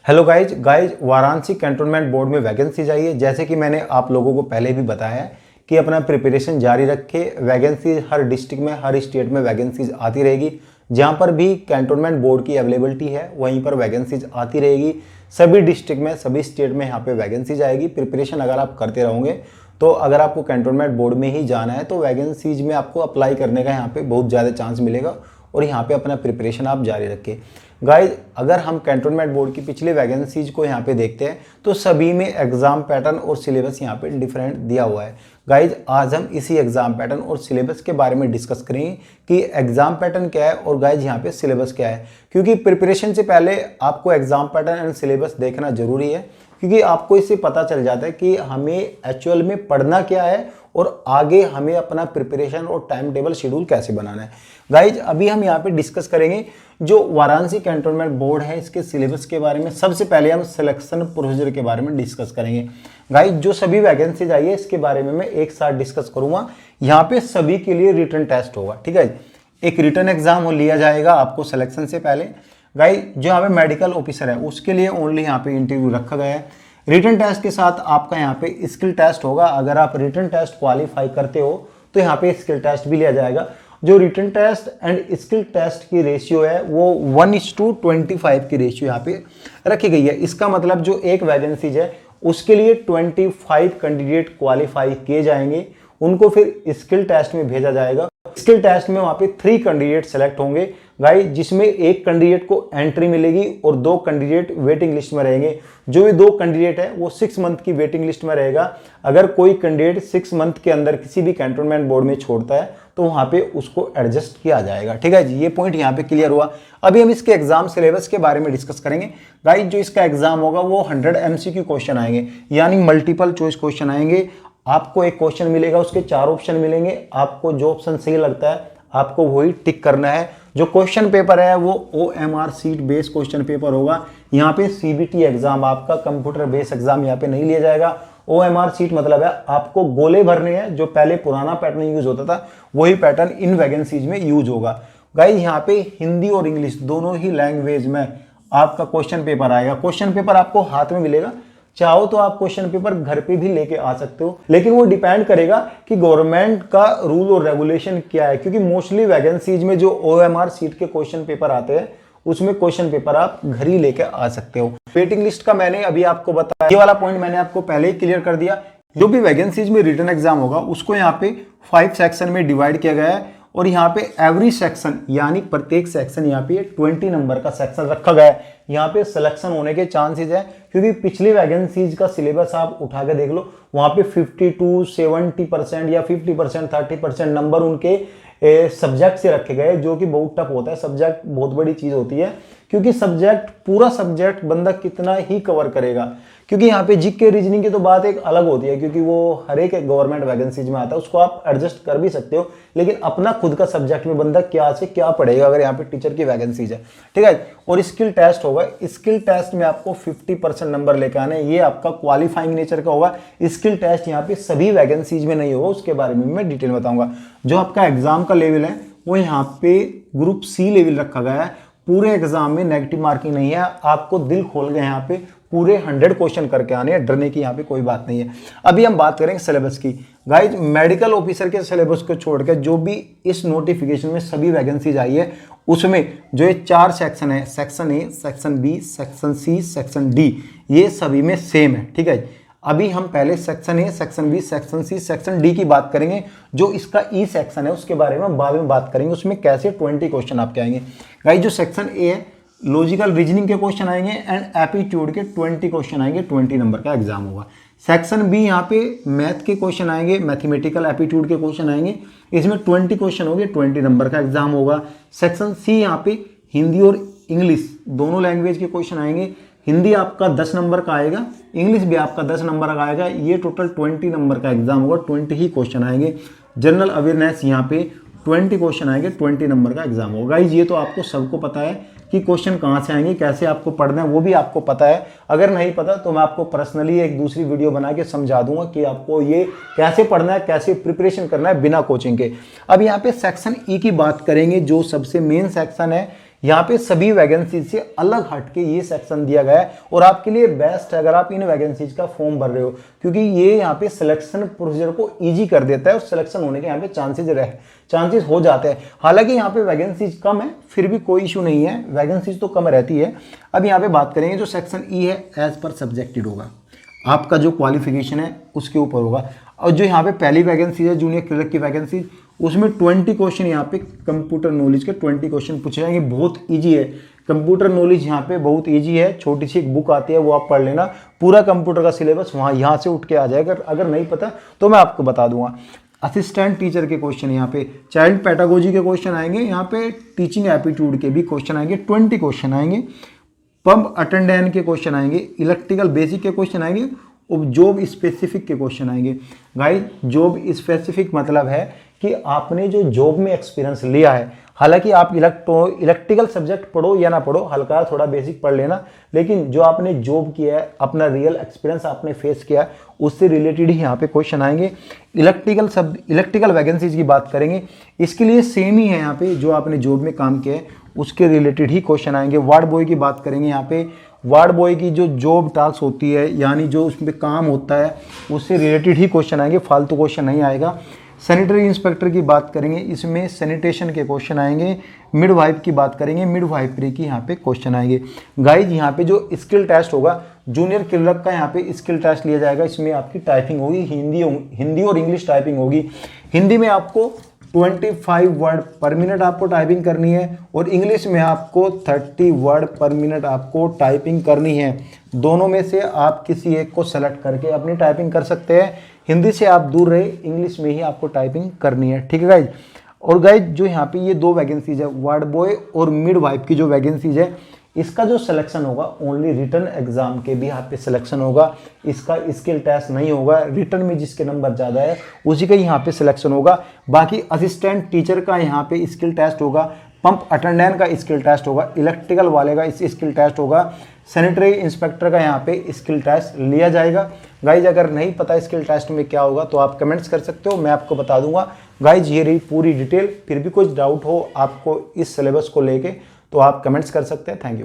Hello guys Varanasi cantonment board में vacancies आई है। जैसे कि मैंने आप लोगों को पहले भी बताया है कि अपना प्रिपरेशन जारी रखे। वैकेंसीज हर डिस्ट्रिक्ट में, हर स्टेट में वैकेंसीज आती रहेगी। जहां पर भी कैंटोनमेंट बोर्ड की अवेलेबिलिटी है वहीं पर वैकेंसीज आती रहेगी। सभी डिस्ट्रिक्ट में, सभी स्टेट में यहाँ पे वैकेंसीज आएगी। प्रिपरेशन अगर आप करते रहोगे तो अगर आपको कैंटोनमेंट बोर्ड में ही जाना है तो वैकेंसीज में आपको अप्लाई करने का यहाँ पे बहुत ज़्यादा चांस मिलेगा और यहाँ पे अपना प्रिपरेशन आप जारी रखें। गाइज अगर हम कैंटोनमेंट बोर्ड की पिछले वैकेंसीज को यहाँ पे देखते हैं तो सभी में एग्जाम पैटर्न और सिलेबस यहाँ पे डिफरेंट दिया हुआ है। गाइज आज हम इसी एग्जाम पैटर्न और सिलेबस के बारे में डिस्कस करेंगे कि एग्जाम पैटर्न क्या है और गाइज यहाँ पे सिलेबस क्या है, क्योंकि प्रिपरेशन से पहले आपको एग्जाम पैटर्न एंड सिलेबस देखना जरूरी है, क्योंकि आपको इससे पता चल जाता है कि हमें एक्चुअल में पढ़ना क्या है और आगे हमें अपना प्रिपरेशन और टाइम टेबल शेड्यूल कैसे बनाना है। गाइज अभी हम यहाँ पे डिस्कस करेंगे जो वाराणसी कैंटोनमेंट बोर्ड है इसके सिलेबस के बारे में। सबसे पहले हम सिलेक्शन प्रोसीजर के बारे में डिस्कस करेंगे। गाइज जो सभी वैकेंसीज आई है इसके बारे में मैं एक साथ डिस्कस करूंगा। यहाँ पे सभी के लिए रिटन टेस्ट होगा, ठीक है। एक रिटन एग्जाम लिया जाएगा आपको सिलेक्शन से पहले। गाइज जो यहाँ पे मेडिकल ऑफिसर है उसके लिए ओनली यहाँ पे इंटरव्यू रखा गया है। रिटन टेस्ट के साथ आपका यहाँ पे स्किल टेस्ट होगा। अगर आप रिटन टेस्ट क्वालिफाई करते हो तो यहाँ पे स्किल टेस्ट भी लिया जाएगा। जो written test and skill test की रेशियो है वो 1:25 की रेशियो यहाँ पे रखी गई है। इसका मतलब जो एक वैकेंसीज है उसके लिए 25 कैंडिडेट क्वालिफाई किए जाएंगे, उनको फिर स्किल टेस्ट में भेजा जाएगा। स्किल टेस्ट में वहां पे 3 कैंडिडेट सेलेक्ट होंगे गाइस, जिसमें एक कैंडिडेट को एंट्री मिलेगी और 2 कैंडिडेट वेटिंग लिस्ट में रहेंगे। जो ये 2 कैंडिडेट है वो 6 मंथ की वेटिंग लिस्ट में रहेगा। अगर कोई कैंडिडेट 6 मंथ के अंदर किसी भी कैंटोनमेंट बोर्ड में छोड़ता है तो वहां पे उसको एडजस्ट किया जाएगा, ठीक है जी। ये पॉइंट यहाँ पे क्लियर हुआ। अभी हम इसके एग्जाम सिलेबस के बारे में डिस्कस करेंगे। गाइस जो इसका एग्जाम होगा वो 100 MCQ क्वेश्चन आएंगे, यानी मल्टीपल चॉइस क्वेश्चन आएंगे। आपको एक क्वेश्चन मिलेगा, उसके 4 ऑप्शन मिलेंगे। आपको जो ऑप्शन सही लगता है आपको वही टिक करना है। जो क्वेश्चन पेपर है वो OMR seat based question paper होगा। यहाँ पे CBT एग्जाम, आपका कंप्यूटर बेस्ड एग्जाम यहाँ पे नहीं लिया जाएगा। OMR सीट मतलब है आपको गोले भरने हैं। जो पहले पुराना पैटर्न यूज होता था वही पैटर्न इन वैकेंसीज में यूज होगा। गाइस यहाँ पे हिंदी और इंग्लिश दोनों ही लैंग्वेज में आपका क्वेश्चन पेपर आएगा। क्वेश्चन पेपर आपको हाथ में मिलेगा। चाहो तो आप क्वेश्चन पेपर घर पे भी लेके आ सकते हो, लेकिन वो डिपेंड करेगा कि गवर्नमेंट का रूल और रेगुलेशन क्या है, क्योंकि मोस्टली वैकेंसीज में जो OMR सीट के क्वेश्चन पेपर आते हैं उसमें क्वेश्चन पेपर आप घर ही लेके आ सकते हो। वेटिंग लिस्ट का मैंने अभी आपको बताया, ये वाला पॉइंट मैंने आपको पहले ही क्लियर कर दिया। जो भी वैकेंसीज में रिटन एग्जाम होगा उसको यहाँ पे 5 सेक्शन में डिवाइड किया गया है और यहाँ पे एवरी सेक्शन यानी प्रत्येक सेक्शन यहाँ पे 20 नंबर का सेक्शन रखा गया है। यहाँ पे सिलेक्शन होने के चांसेस है, क्योंकि पिछली वैकेंसीज का सिलेबस आप उठा के देख लो, वहां पे 52, 70% या 50%, 30% नंबर उनके सब्जेक्ट से रखे गए, जो कि बहुत टफ होता है। सब्जेक्ट बहुत बड़ी चीज होती है, क्योंकि सब्जेक्ट, पूरा सब्जेक्ट बंदा कितना ही कवर करेगा। क्योंकि यहाँ पे जीके रीजनिंग की तो बात एक अलग होती है, क्योंकि वो हर एक गवर्नमेंट वैकेंसीज में आता है, उसको आप एडजस्ट कर भी सकते हो। लेकिन अपना खुद का सब्जेक्ट में बंदा क्या से क्या पढ़ेगा अगर यहाँ पे टीचर की वैकेंसीज है, ठीक है। और स्किल टेस्ट होगा। स्किल टेस्ट में आपको 50% नंबर लेकर आने, ये आपका क्वालिफाइंग नेचर का होगा। स्किल टेस्ट यहाँ पे सभी वैकेंसीज में नहीं होगा, उसके बारे में मैं डिटेल बताऊंगा। जो आपका एग्जाम का लेवल है वो यहाँ पे ग्रुप C लेवल रखा गया है। पूरे एग्जाम में नेगेटिव मार्किंग नहीं है। आपको दिल खोल के यहाँ पे पूरे 100 क्वेश्चन करके आने हैं, डरने की यहाँ पे कोई बात नहीं है। अभी हम बात करेंगे सिलेबस की। गाइज मेडिकल ऑफिसर के सिलेबस को छोड़कर जो भी इस नोटिफिकेशन में सभी वैकेंसीज आई है उसमें जो ये 4 सेक्शन है, section A, section B, section C, section D, ये सभी में सेम है, ठीक है। अभी हम पहले section A, section B, section C, section D की बात करेंगे। जो इसका E सेक्शन है उसके बारे में बाद में बात करेंगे, उसमें कैसे 20 क्वेश्चन आपके आएंगे। गाइज जो सेक्शन A है लॉजिकल रीजनिंग के क्वेश्चन आएंगे एंड एप्टीट्यूड के 20 क्वेश्चन आएंगे, 20 नंबर का एग्जाम होगा। सेक्शन B यहाँ पे मैथ के क्वेश्चन आएंगे, मैथमेटिकल एप्टीट्यूड के क्वेश्चन आएंगे, इसमें 20 क्वेश्चन होंगे, 20 नंबर का एग्जाम होगा। सेक्शन C यहाँ पे हिंदी और इंग्लिश दोनों लैंग्वेज के क्वेश्चन आएंगे। हिंदी आपका 10 नंबर का आएगा, इंग्लिश भी आपका 10 नंबर का आएगा। ये टोटल 20 नंबर का एग्जाम होगा, 20 ही क्वेश्चन आएंगे। जनरल अवेयरनेस यहाँ पे 20 क्वेश्चन आएंगे, 20 नंबर का एग्जाम होगा। गाइस ये तो आपको सबको पता है कि क्वेश्चन कहाँ से आएंगे, कैसे आपको पढ़ना है, वो भी आपको पता है। अगर नहीं पता तो मैं आपको पर्सनली एक दूसरी वीडियो बना के समझा दूंगा कि आपको ये कैसे पढ़ना है, कैसे प्रिपरेशन करना है बिना कोचिंग के। अब यहाँ पे सेक्शन E की बात करेंगे, जो सबसे मेन सेक्शन है। यहाँ पे सभी वैकेंसी से अलग हटके ये सेक्शन दिया गया है और आपके लिए बेस्ट है अगर आप इन वैकेंसीज का फॉर्म भर रहे हो, क्योंकि ये यहाँ पे सिलेक्शन प्रोसीजर को ईजी कर देता है और सिलेक्शन होने के यहाँ पे चांसेस हो जाते हैं। हालांकि यहाँ पे वैकेंसीज कम है, फिर भी कोई इशू नहीं है, वैकेंसीज तो कम रहती है। अब यहाँ पे बात करेंगे जो सेक्शन ई है एज पर सब्जेक्टेड होगा, आपका जो क्वालिफिकेशन है उसके ऊपर होगा। और जो यहाँ पे पहली वैकेंसी है जूनियर क्लर्क की वैकेंसी, उसमें 20 क्वेश्चन यहाँ पे कंप्यूटर नॉलेज के 20 क्वेश्चन पूछे जाएंगे। बहुत इजी है कंप्यूटर नॉलेज, यहाँ पे बहुत इजी है। छोटी सी एक बुक आती है वो आप पढ़ लेना, पूरा कंप्यूटर का सिलेबस वहाँ यहाँ से उठ के आ जाएगा। अगर नहीं पता तो मैं आपको बता दूंगा। असिस्टेंट टीचर के क्वेश्चन यहाँ पे, चाइल्ड पेडागोजी के क्वेश्चन आएंगे, यहाँ पे टीचिंग एप्टीट्यूड के भी क्वेश्चन आएंगे, 20 क्वेश्चन आएंगे। पंप अटेंडेंट के क्वेश्चन आएंगे, इलेक्ट्रिकल बेसिक के क्वेश्चन आएंगे और जॉब स्पेसिफिक के क्वेश्चन आएंगे। गाइस जॉब स्पेसिफिक मतलब है कि आपने जो जॉब में एक्सपीरियंस लिया है, हालांकि आप इलेक्ट्रिकल सब्जेक्ट पढ़ो या ना पढ़ो, हल्का थोड़ा बेसिक पढ़ लेना, लेकिन जो आपने जॉब किया है, अपना रियल एक्सपीरियंस आपने फेस किया है, उससे रिलेटेड ही यहाँ पे क्वेश्चन आएंगे। इलेक्ट्रिकल वैकेंसीज की बात करेंगे, इसके लिए सेम ही है यहाँ पे, जो आपने जॉब में काम किया है उसके रिलेटेड ही क्वेश्चन आएंगे। वार्ड बॉय की बात करेंगे, यहाँ पे वार्ड बॉय की जो जॉब टास्क होती है, यानी जो उसमें काम होता है, उससे रिलेटेड ही क्वेश्चन आएंगे, फालतू क्वेश्चन नहीं आएगा। सैनिटरी इंस्पेक्टर की बात करेंगे, इसमें सैनिटेशन के क्वेश्चन आएंगे। मिडवाइफ की बात करेंगे, मिडवाइफरी की यहाँ पे क्वेश्चन आएंगे। गाइज यहाँ पे जो स्किल टेस्ट होगा, जूनियर क्लर्क का यहाँ पे स्किल टेस्ट लिया जाएगा। इसमें आपकी टाइपिंग होगी, हिंदी और इंग्लिश टाइपिंग होगी। हिंदी में आपको 25 वर्ड पर मिनट आपको टाइपिंग करनी है और इंग्लिश में आपको 30 वर्ड पर मिनट आपको टाइपिंग करनी है। दोनों में से आप किसी एक को सेलेक्ट करके अपनी टाइपिंग कर सकते हैं। हिंदी से आप दूर रहे, इंग्लिश में ही आपको टाइपिंग करनी है, ठीक है गाइज। और गाइज जो यहाँ पे ये 2 वैकेंसीज है, वार्ड बॉय और मिडवाइफ की जो वैकेंसीज है, इसका जो सिलेक्शन होगा ओनली रिटन एग्जाम के भी यहाँ पे सिलेक्शन होगा। इसका स्किल टेस्ट नहीं होगा। रिटन में जिसके नंबर ज़्यादा है उसी का यहाँ पे सिलेक्शन होगा। बाकी असिस्टेंट टीचर का यहाँ पे स्किल टेस्ट होगा, पंप अटेंडेंट का स्किल टेस्ट होगा, इलेक्ट्रिकल वाले का स्किल टेस्ट होगा, सैनिटरी इंस्पेक्टर का यहाँ पे स्किल टेस्ट लिया जाएगा। गाइज अगर नहीं पता स्किल टेस्ट में क्या होगा तो आप कमेंट्स कर सकते हो, मैं आपको बता दूंगा। गाइज ये रही पूरी डिटेल। फिर भी कुछ डाउट हो आपको इस सिलेबस को लेके तो आप कमेंट्स कर सकते हैं। Thank you.